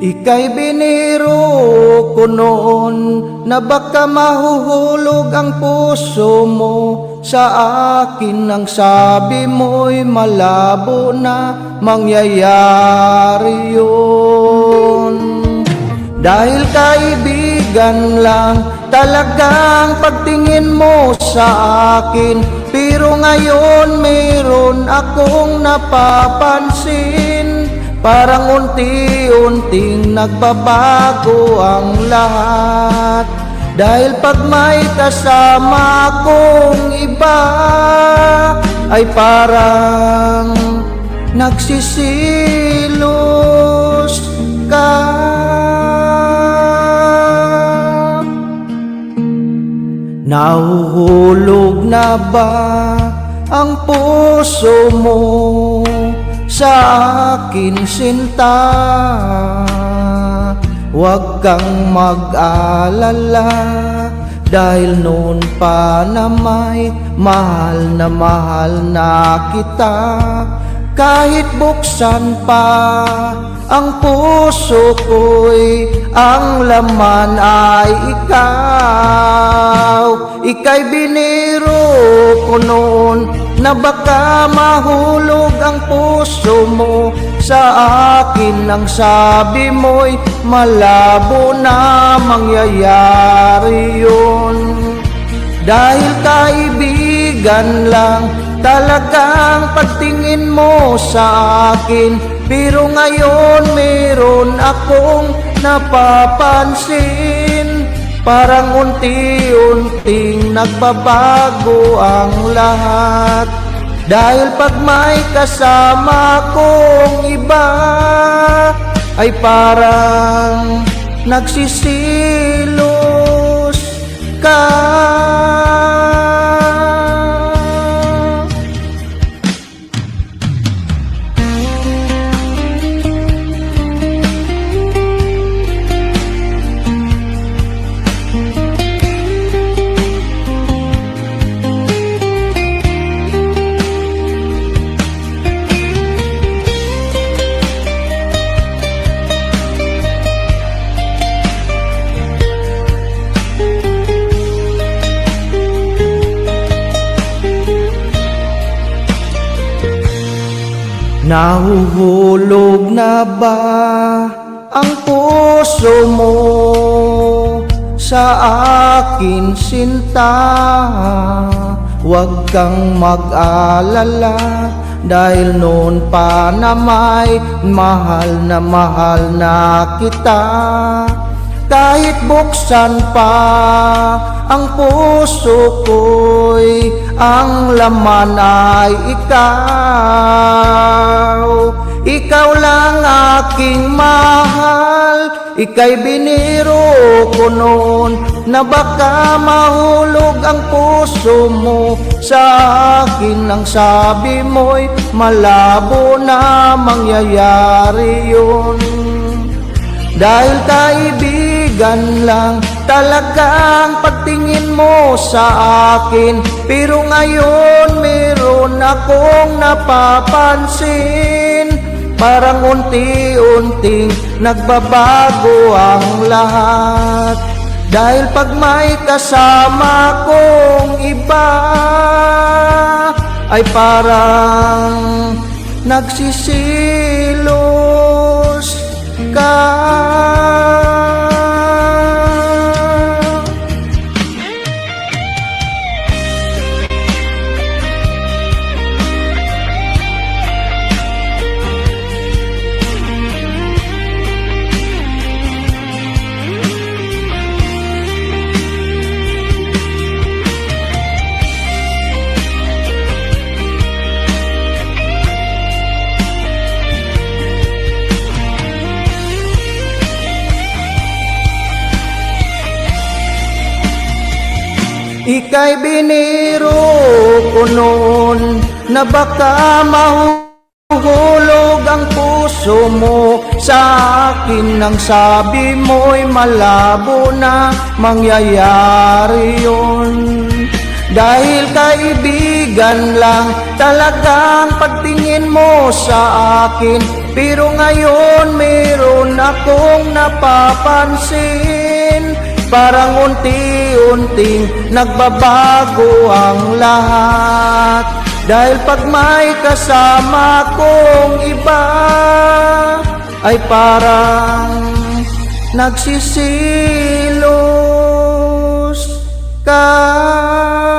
Ika'y biniro ko noon na baka mahuhulog ang puso mo sa akin. Ang sabi mo'y malabo na mangyayari yun. Dahil kaibigan lang talagang pagtingin mo sa akin, pero ngayon mayroon akong napapansin. Parang unti-unting nagbabago ang lahat. Dahil pag may kasama akong iba, ay parang nagsisilos ka. Nahuhulog na ba ang puso mo sa akin, sinta? Huwag kang mag-alala, dahil noon pa na may mahal na kita. Kahit buksan pa ang puso ko'y ang laman ay ikaw. Ika'y biniro ko noon na baka mahulog ang puso mo sa akin. Ang sabi mo'y malabo na mangyayari yun. Dahil kaibigan lang talagang pagtingin mo sa akin, pero ngayon meron akong napapansin. Parang unti-unting nagbabago ang lahat. Dahil pag may kasama kong iba, ay parang nagsisilos ka. Nahuhulog na ba ang puso mo sa akin, sinta? Huwag kang mag-alala, dahil noon pa na may mahal na kita. Kahit buksan pa ang puso ko'y ang laman ay ikaw. Ikaw lang aking mahal, ika'y biniro ko noon na baka mahulog ang puso mo sa akin. Ang sabi mo'y malabo na mangyayari yun. Dahil kaibigan lang talagang pagtingin mo sa akin, pero ngayon meron akong napapansin. Parang unti-unting nagbabago ang lahat. Dahil pag may kasama kong iba, ay parang nagsisilos ka. Ika'y biniro ko noon na baka mahuhulog ang puso mo sa akin. Ang sabi mo'y malabo na mangyayari yun. Dahil kaibigan lang talagang pagtingin mo sa akin. Pero ngayon meron akong napapansin, parang unti-unting nagbabago ang lahat. Dahil pag may kasama kong iba, ay parang nagsisilos ka.